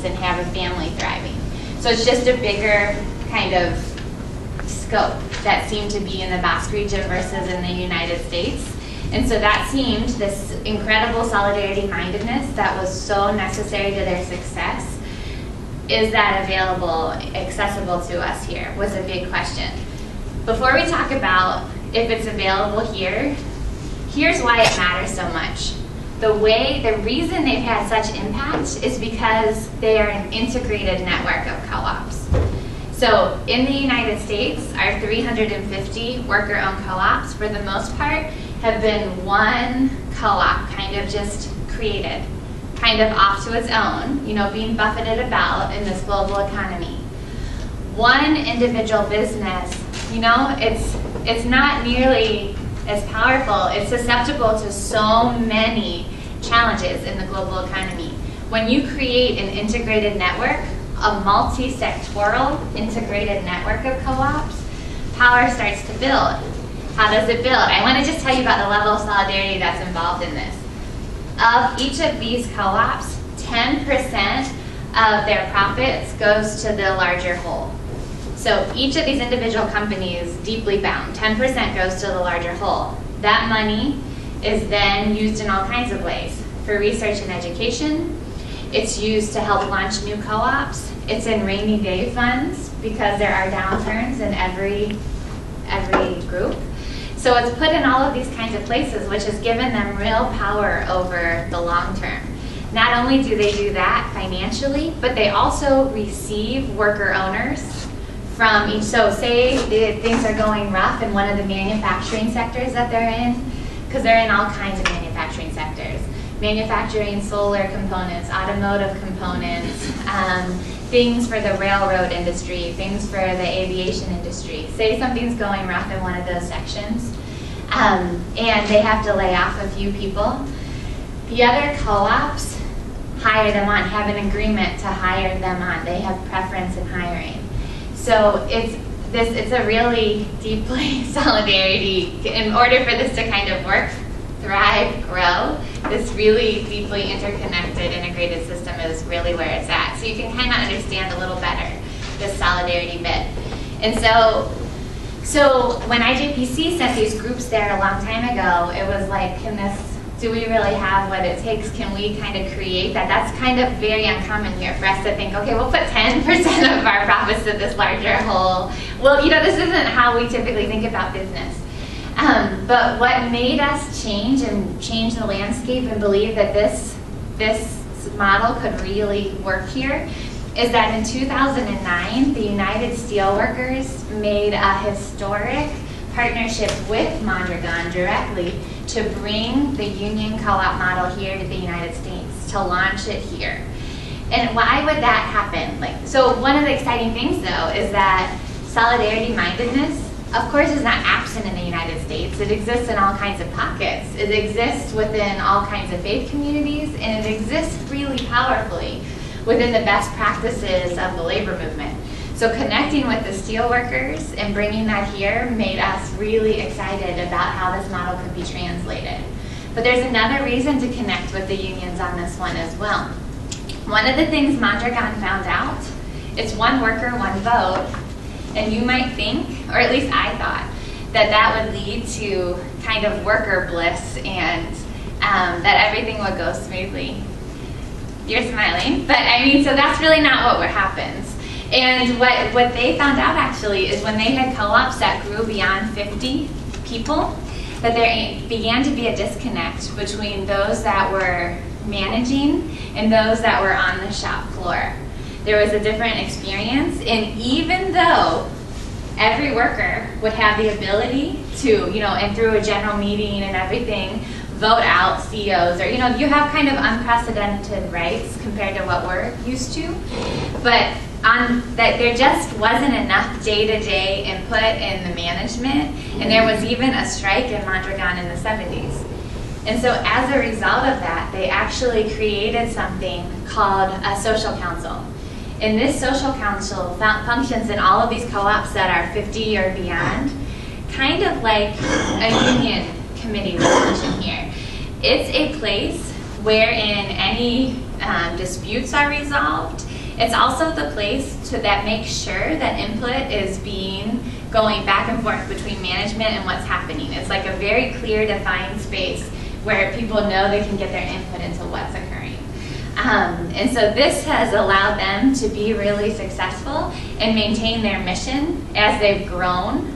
and have a family thriving. So it's just a bigger kind of scope that seemed to be in the Basque region versus in the United States. And so that seemed, this incredible solidarity mindedness that was so necessary to their success, is that available, accessible to us here, was a big question. Before we talk about if it's available here, here's why it matters so much. The reason they've had such impact is because they are an integrated network of co-ops. So in the United States, our 350 worker-owned co-ops, for the most part, have been one co-op kind of just created, kind of off to its own, you know, being buffeted about in this global economy. One individual business, you know, it's not nearly as powerful. It's susceptible to so many challenges in the global economy. When you create an integrated network, a multi-sectoral integrated network of co-ops, power starts to build. How does it build? I want to just tell you about the level of solidarity that's involved in this. Of each of these co-ops, 10% of their profits goes to the larger whole. So each of these individual companies deeply bound. 10% goes to the larger whole. That money is then used in all kinds of ways. For research and education, it's used to help launch new co-ops. It's in rainy day funds because there are downturns in every group. So it's put in all of these kinds of places, which has given them real power over the long term. Not only do they do that financially, but they also receive worker owners from each. So say things are going rough in one of the manufacturing sectors that they're in, because they're in all kinds of manufacturing sectors. Manufacturing solar components, automotive components, things for the railroad industry, things for the aviation industry. Say something's going rough in one of those sections, and they have to lay off a few people. The other co-ops hire them on, have an agreement to hire them on. They have preference in hiring. So it's a really deeply solidarity. In order for this to kind of work, thrive, grow, this really deeply interconnected, integrated system is really where it's at. So you can kind of understand a little better this solidarity bit. And so when IJPC sent these groups there a long time ago, it was like, do we really have what it takes? Can we kind of create that? That's kind of very uncommon here for us to think, okay, we'll put 10% of our profits to this larger whole. Well, you know, this isn't how we typically think about business. But what made us change the landscape and believe that this model could really work here is that in 2009, the United Steelworkers made a historic partnership with Mondragon directly to bring the union co-op model here to the United States, to launch it here. And why would that happen? So one of the exciting things, though, is that solidarity mindedness, of course, is not absent in the United States. It exists in all kinds of pockets. It exists within all kinds of faith communities, and it exists really powerfully within the best practices of the labor movement. So connecting with the steelworkers and bringing that here made us really excited about how this model could be translated. But there's another reason to connect with the unions on this one as well. One of the things Mondragon found out is one worker, one vote. And you might think, or at least I thought, that would lead to kind of worker bliss and that everything would go smoothly. You're smiling, but I mean, so that's really not what happens. And what they found out actually is when they had co-ops that grew beyond 50 people, that there began to be a disconnect between those that were managing and those that were on the shop floor. There was a different experience, and even though every worker would have the ability to, you know, and through a general meeting and everything, vote out CEOs, or, you know, you have kind of unprecedented rights compared to what we're used to, but that there just wasn't enough day-to-day input in the management, and there was even a strike in Mondragon in the 70s. And so as a result of that, they actually created something called a social council. And this social council functions in all of these co-ops that are 50 or beyond, kind of like a union committee would function here. It's a place wherein any disputes are resolved, It's also the place that makes sure that input is going back and forth between management and what's happening. It's like a very clear, defined space where people know they can get their input into what's occurring. And so this has allowed them to be really successful and maintain their mission as they've grown.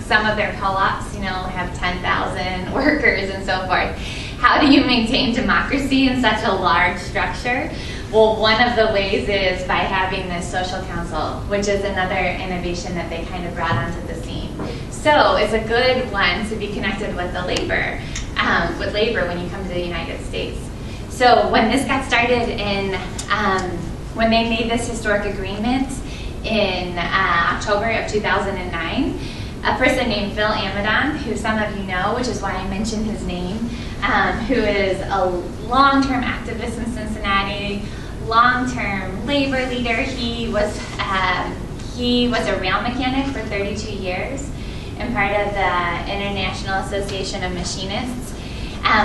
Some of their co-ops, have 10,000 workers and so forth. How do you maintain democracy in such a large structure? Well, one of the ways is by having this social council, which is another innovation that they kind of brought onto the scene. So it's a good one to be connected with the labor, when you come to the United States. So when this got started when they made this historic agreement in October of 2009, a person named Phil Amadon, who some of you know, which is why I mentioned his name, who is a long-term activist in Cincinnati, long-term labor leader. He was a rail mechanic for 32 years and part of the International Association of Machinists.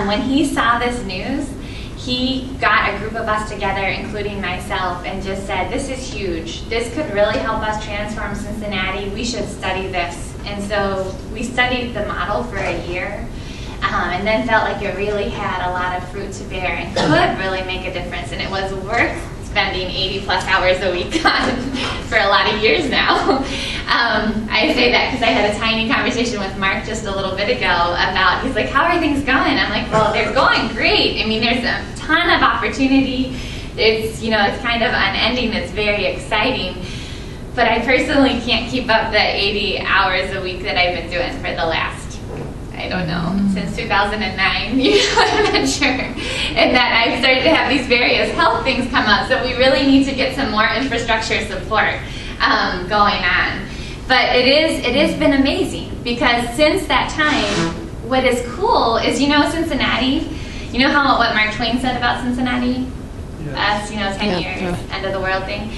When he saw this news, he got a group of us together, including myself, and just said, this is huge. This could really help us transform Cincinnati. We should study this. And so we studied the model for a year, and then felt like it really had a lot of fruit to bear and could really make a difference. And it was worth spending 80 plus hours a week on for a lot of years now. I say that because I had a tiny conversation with Mark just a little bit ago about, he's like, how are things going? I'm like, well, they're going great. I mean, there's a ton of opportunity. It's, it's kind of unending. It's very exciting. But I personally can't keep up the 80 hours a week that I've been doing for the last, I don't know, since 2009, I'm not sure. And that I've started to have these various health things come up, so we really need to get some more infrastructure support going on. But it has been amazing, because since that time, what is cool is, Cincinnati, what Mark Twain said about Cincinnati? Us, 10 years, end of the world thing.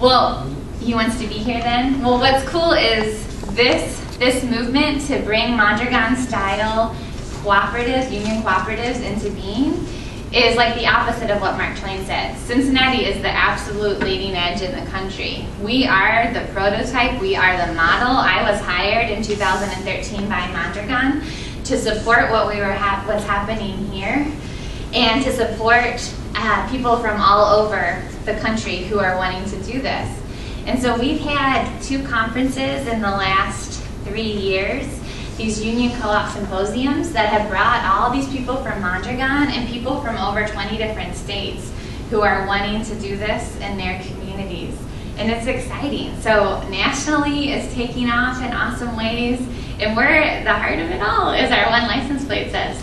Well, he wants to be here then. Well, what's cool is this movement to bring Mondragon-style cooperatives, union cooperatives into being is like the opposite of what Mark Twain said. Cincinnati is the absolute leading edge in the country. We are the prototype, we are the model. I was hired in 2013 by Mondragon to support what's happening here and to support people from all over the country who are wanting to do this. And so we've had 2 conferences in the last 3 years, these union co-op symposiums that have brought all these people from Mondragon and people from over 20 different states who are wanting to do this in their communities. And it's exciting. So nationally, it's taking off in awesome ways. And we're the heart of it all, as our one license plate says.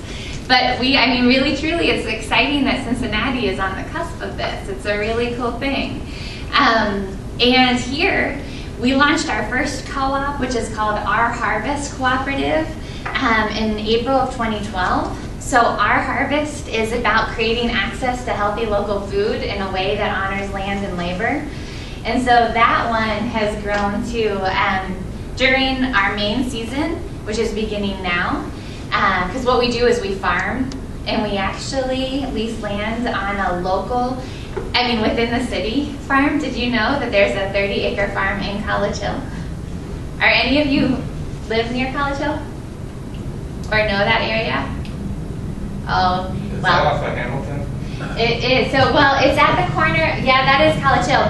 But really, truly, it's exciting that Cincinnati is on the cusp of this. It's a really cool thing. And here, we launched our first co-op, which is called Our Harvest Cooperative, in April of 2012. So Our Harvest is about creating access to healthy local food in a way that honors land and labor. And so that one has grown to, during our main season, which is beginning now, because what we do is we farm, and we actually lease land on a local, within the city farm. Did you know that there's a 30-acre farm in College Hill? Are any of you live near College Hill? Or know that area? Oh, well. Is that off of Hamilton? It is. So, it's at the corner. Yeah, that is College Hill.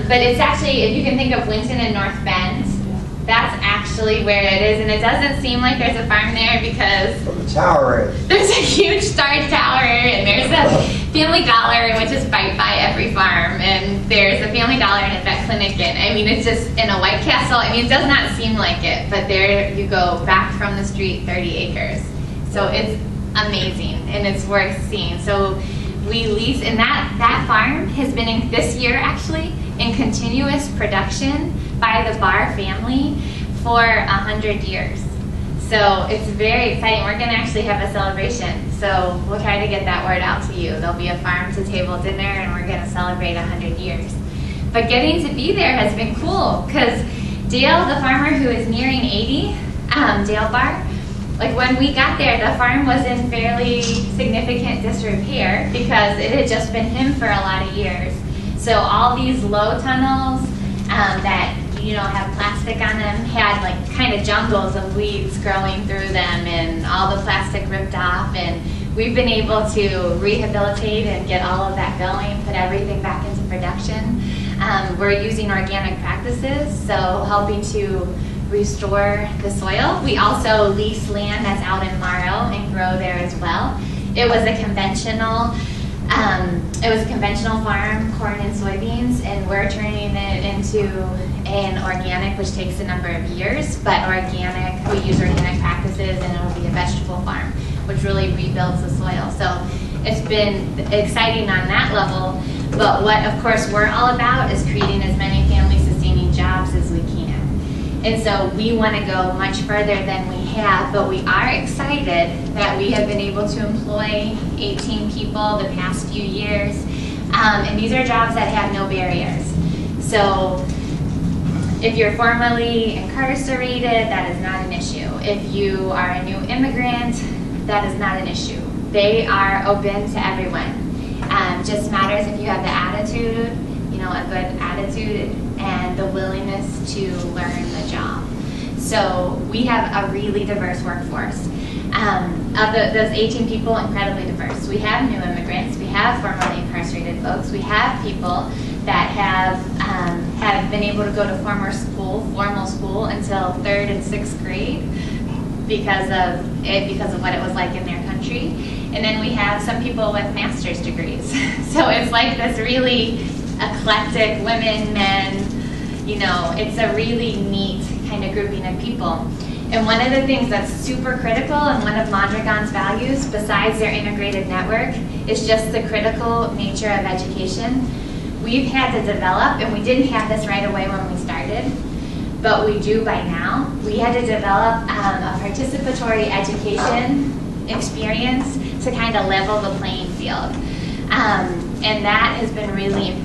But it's actually, if you can think of Winton and North Bend, that's actually where it is. And it doesn't seem like there's a farm there because the tower is. There's a huge Starz tower, and there's a Family Dollar, which is right by every farm, and there's a Family Dollar and a vet clinic, and it's just in a White Castle. It does not seem like it, but there you go, back from the street, 30 acres. So it's amazing, and it's worth seeing. So we lease, and that farm has been this year actually in continuous production by the Barr family for 100 years. So it's very exciting. We're going to actually have a celebration. So we'll try to get that word out to you. There'll be a farm-to-table dinner, and we're going to celebrate 100 years. But getting to be there has been cool, because Dale, the farmer who is nearing 80, Dale Barr, when we got there, the farm was in fairly significant disrepair because it had just been him for a lot of years. So all these low tunnels that have plastic on them had like kind of jungles of weeds growing through them, and all the plastic ripped off, and we've been able to rehabilitate and get all of that going, put everything back into production. We're using organic practices, so helping to restore the soil. We also lease land that's out in Morrow and grow there as well. It was a conventional farm, corn and soybeans, and we're turning it into an organic, which takes a number of years, but organic, we use organic practices, and it'll be a vegetable farm, which really rebuilds the soil. So it's been exciting on that level, but what of course we're all about is creating as many family sustaining jobs as we can. And so we want to go much further than we have, but we are excited that we have been able to employ 18 people the past few years. And these are jobs that have no barriers. So if you're formerly incarcerated, that is not an issue. If you are a new immigrant, that is not an issue. They are open to everyone. Just matters if you have the attitude, a good attitude, and the willingness to learn the job. So we have a really diverse workforce. Of those 18 people, incredibly diverse. We have new immigrants, we have formerly incarcerated folks, we have people that have been able to go to formal school until 3rd and 6th grade because of what it was like in their country. And then we have some people with master's degrees. So it's like this really eclectic women, men, it's a really neat kind of grouping of people. And one of the things that's super critical, and one of Mondragon's values, besides their integrated network, is just the critical nature of education. We've had to develop, and we didn't have this right away when we started, but we do by now. We had to develop a participatory education experience to kind of level the playing field. And that has been really important.